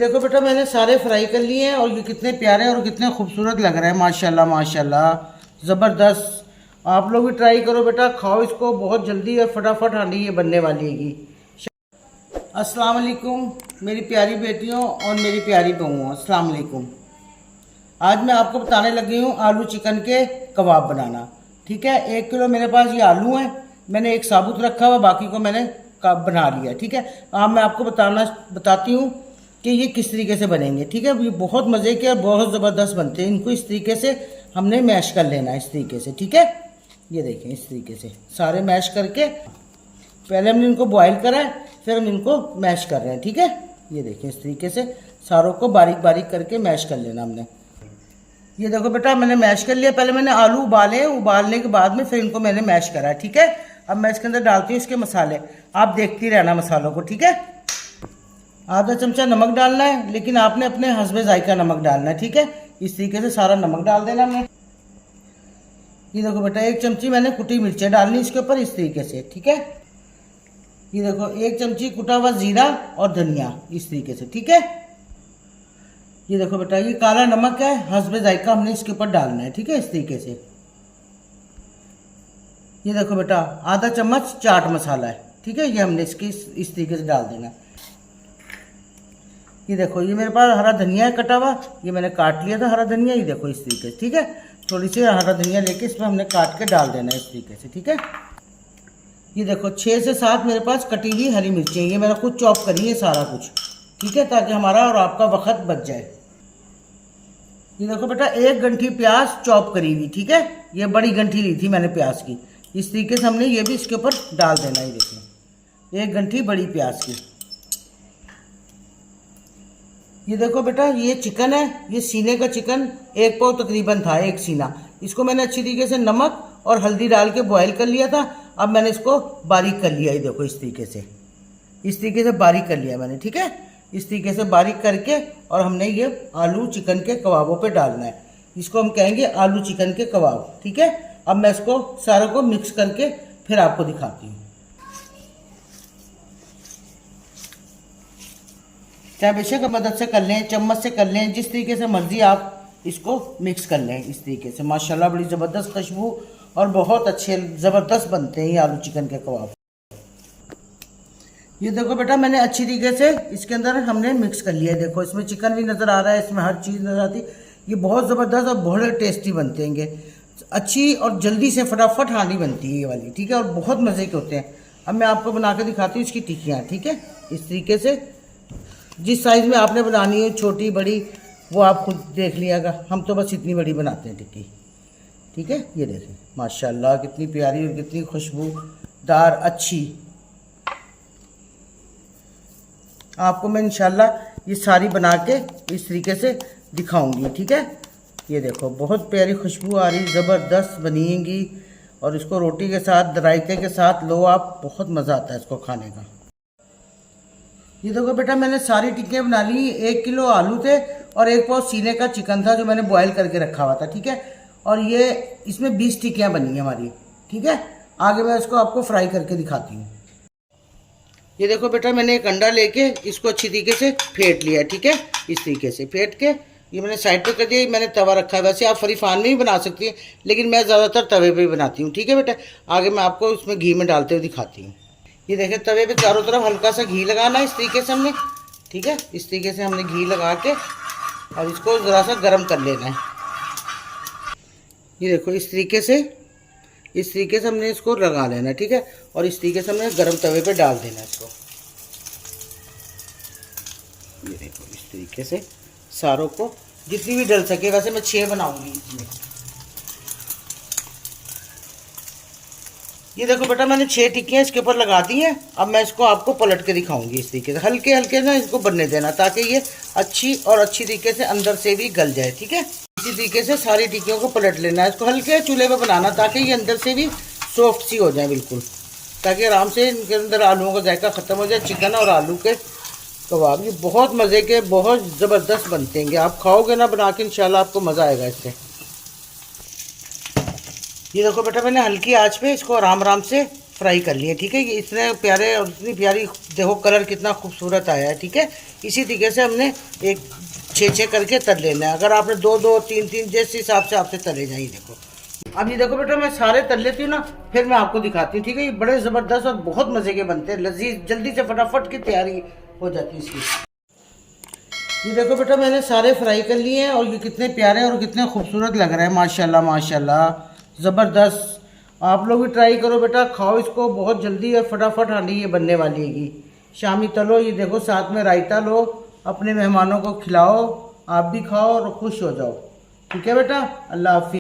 देखो बेटा मैंने सारे फ्राई कर लिए हैं और ये कितने प्यारे और कितने खूबसूरत लग रहे हैं। माशाल्लाह माशाल्लाह, ज़बरदस्त। आप लोग भी ट्राई करो बेटा, खाओ इसको, बहुत जल्दी और फटाफट हांडी ये बनने वाली है। अस्सलाम वालेकुम मेरी प्यारी बेटियों और मेरी प्यारी बहुओं, अस्सलाम वालेकुम। आज मैं आपको बताने लगी हूँ आलू चिकन के कबाब बनाना। ठीक है, 1 किलो मेरे पास ये आलू हैं, मैंने एक साबुत रखा हुआ, बाकी को मैंने बना लिया। ठीक है, अब मैं आपको बताती हूँ कि ये किस तरीके से बनेंगे। ठीक है, ये बहुत मज़े के और बहुत ज़बरदस्त बनते हैं। इनको इस तरीके से हमने मैश कर लेना है, इस तरीके से। ठीक है, ये देखें, इस तरीके से सारे मैश करके पहले हमने इनको बॉईल करा है, फिर हम इनको मैश कर रहे हैं। ठीक है, ये देखें, इस तरीके से सारों को बारीक बारीक करके मैश कर लेना हमने। ये देखो बेटा मैंने मैश कर लिया। पहले मैंने आलू उबाले, उबालने के बाद में फिर इनको मैंने मैश करा है। ठीक है, अब मैं इसके अंदर डालती हूँ इसके मसाले, आप देखती रहना मसालों को। ठीक है, आधा चमचा नमक डालना है, लेकिन आपने अपने हस्बे जायका नमक डालना है। ठीक है, इस तरीके से सारा नमक डाल देना हमने। ये देखो बेटा 1 चमची मैंने कुटी मिर्चें डालनी इसके ऊपर, इस तरीके से। ठीक है, ये देखो 1 चमची कुटा हुआ जीरा और धनिया, इस तरीके से। ठीक है, ये देखो बेटा ये काला नमक है, हस्बे जायका हमने इसके ऊपर डालना है। ठीक है, इस तरीके से। ये देखो बेटा आधा चम्मच चाट मसाला है। ठीक है, ये हमने इसके इस तरीके से डाल देना। ये देखो ये मेरे पास हरा धनिया है कटा हुआ, ये मैंने काट लिया था हरा धनिया, ये देखो इस तरीके से। ठीक है, थोड़ी सी हरा धनिया लेके इसमें हमने काट के डाल देना है, इस तरीके से। ठीक है, ये देखो 6 से 7 मेरे पास कटी हुई हरी मिर्चें, ये मैंने खुद चॉप करी है सारा कुछ। ठीक है, ताकि हमारा और आपका वक्त बच जाए। ये देखो बेटा 1 गंठी प्याज चॉप करी हुई। ठीक है, ये बड़ी गंठी ली थी मैंने प्याज की, इस तरीके से हमने ये भी इसके ऊपर डाल देना। ये देखो 1 गंठी बड़ी प्याज की। ये देखो बेटा ये चिकन है, ये सीने का चिकन 1 पाव तकरीबन था, 1 सीना। इसको मैंने अच्छी तरीके से नमक और हल्दी डाल के बॉयल कर लिया था। अब मैंने इसको बारीक कर लिया, ये देखो इस तरीके से, इस तरीके से बारीक कर लिया मैंने। ठीक है, इस तरीके से बारीक करके और हमने ये आलू चिकन के कबाबों पे डालना है। इसको हम कहेंगे आलू चिकन के कबाब। ठीक है, अब मैं इसको सारों को मिक्स करके फिर आपको दिखाती हूँ। चाहे बेशक मदद से कर लें, चम्मच से कर लें, जिस तरीके से मर्जी आप इसको मिक्स कर लें, इस तरीके से। माशाल्लाह बड़ी ज़बरदस्त खुशबू और बहुत अच्छे ज़बरदस्त बनते हैं ये आलू चिकन के कबाब। ये देखो बेटा मैंने अच्छी तरीके से इसके अंदर हमने मिक्स कर लिया है। देखो इसमें चिकन भी नज़र आ रहा है, इसमें हर चीज़ नज़र आती है। ये बहुत ज़बरदस्त और बहुत टेस्टी बनते हैं, अच्छी और जल्दी से फटाफट हांडी बनती है ये वाली। ठीक है, और बहुत मज़े के होते हैं। अब मैं आपको बना के दिखाती हूँ इसकी टिक्कियाँ। ठीक है, इस तरीके से जिस साइज़ में आपने बनानी है, छोटी बड़ी, वो आप खुद देख लिएगा। हम तो बस इतनी बड़ी बनाते हैं टिक्की। ठीक है, ये देखें माशाल्लाह कितनी प्यारी और कितनी खुशबूदार अच्छी। आपको मैं इंशाल्लाह ये सारी बना के इस तरीके से दिखाऊंगी। ठीक है, ये देखो बहुत प्यारी खुशबू आ रही, ज़बरदस्त बनेगी। और इसको रोटी के साथ, रायते के साथ लो आप, बहुत मज़ा आता है इसको खाने का। ये देखो बेटा मैंने सारी टिक्कियाँ बना ली। 1 किलो आलू थे और 1 पाव सीने का चिकन था जो मैंने बॉयल करके रखा हुआ था। ठीक है, और ये इसमें 20 टिक्कियाँ बनी हैं हमारी। ठीक है, आगे मैं इसको आपको फ्राई करके दिखाती हूँ। ये देखो बेटा मैंने एक अंडा लेके इसको अच्छी तरीके से फेंट लिया। ठीक है, इस तरीके से फेंट के ये मैंने साइड पे कर दिया। मैंने तवा रखा है, वैसे आप फरीफान में भी बना सकती हैं, लेकिन मैं ज़्यादातर तवे पे ही बनाती हूँ। ठीक है बेटा, आगे मैं आपको इसमें घी में डालते हुए दिखाती हूँ। ये देखें तवे पे चारों तरफ हल्का सा घी लगाना है, इस तरीके से हमने। ठीक है, इस तरीके से हमने घी लगा के और इसको ज़रा सा गर्म कर लेना है। ये देखो इस तरीके से हमने इसको लगा लेना है। ठीक है, और इस तरीके से हमने गर्म तवे पे डाल देना है इसको। ये देखो इस तरीके से सारों को जितनी भी डल सके, वैसे मैं 6 बनाऊंगी इसमें। ये देखो बेटा मैंने 6 टिक्कियाँ इसके ऊपर लगा दी हैं। अब मैं इसको आपको पलट के दिखाऊंगी इस तरीके से, हल्के हल्के ना इसको बनने देना, ताकि ये अच्छी तरीके से अंदर से भी गल जाए। ठीक है, इसी तरीके से सारी टिक्कियों को पलट लेना है। इसको हल्के चूल्हे पे बनाना, ताकि ये अंदर से भी सॉफ्ट सी हो जाए बिल्कुल, ताकि आराम से इनके अंदर आलूओं का जायका ख़त्म हो जाए। चिकन और आलू के कबाब ये बहुत मज़े के, बहुत ज़बरदस्त बनते हैं। आप खाओगे ना बना के, इंशाल्लाह आपको मज़ा आएगा इससे। ये देखो बेटा मैंने हल्की आंच पे इसको आराम से फ्राई कर लिए। ठीक है, ये इतने प्यारे और इतनी प्यारी, देखो कलर कितना खूबसूरत आया है। ठीक है, इसी तरीके से हमने एक 6-6 करके तल लेना है। अगर आपने 2-2, 3-3 जिस हिसाब से आपसे तले जाइए। देखो अब ये देखो बेटा, मैं सारे तल लेती हूँ ना, फिर मैं आपको दिखाती हूँ। ठीक है, ये बड़े ज़बरदस्त और बहुत मज़े के बनते हैं, लजीज, जल्दी से फटाफट की तैयारी हो जाती है इसकी। ये देखो बेटा, मैंने सारे फ्राई कर लिए हैं और ये कितने प्यारे और कितने खूबसूरत लग रहे हैं, माशाल्लाह माशाल्लाह, ज़बरदस्त। आप लोग भी ट्राई करो बेटा, खाओ इसको, बहुत जल्दी और फटाफट हांडी ये बनने वाली है। शामी तलो, ये देखो साथ में रायता लो, अपने मेहमानों को खिलाओ, आप भी खाओ और खुश हो जाओ। ठीक है बेटा, अल्लाह हाफिज़।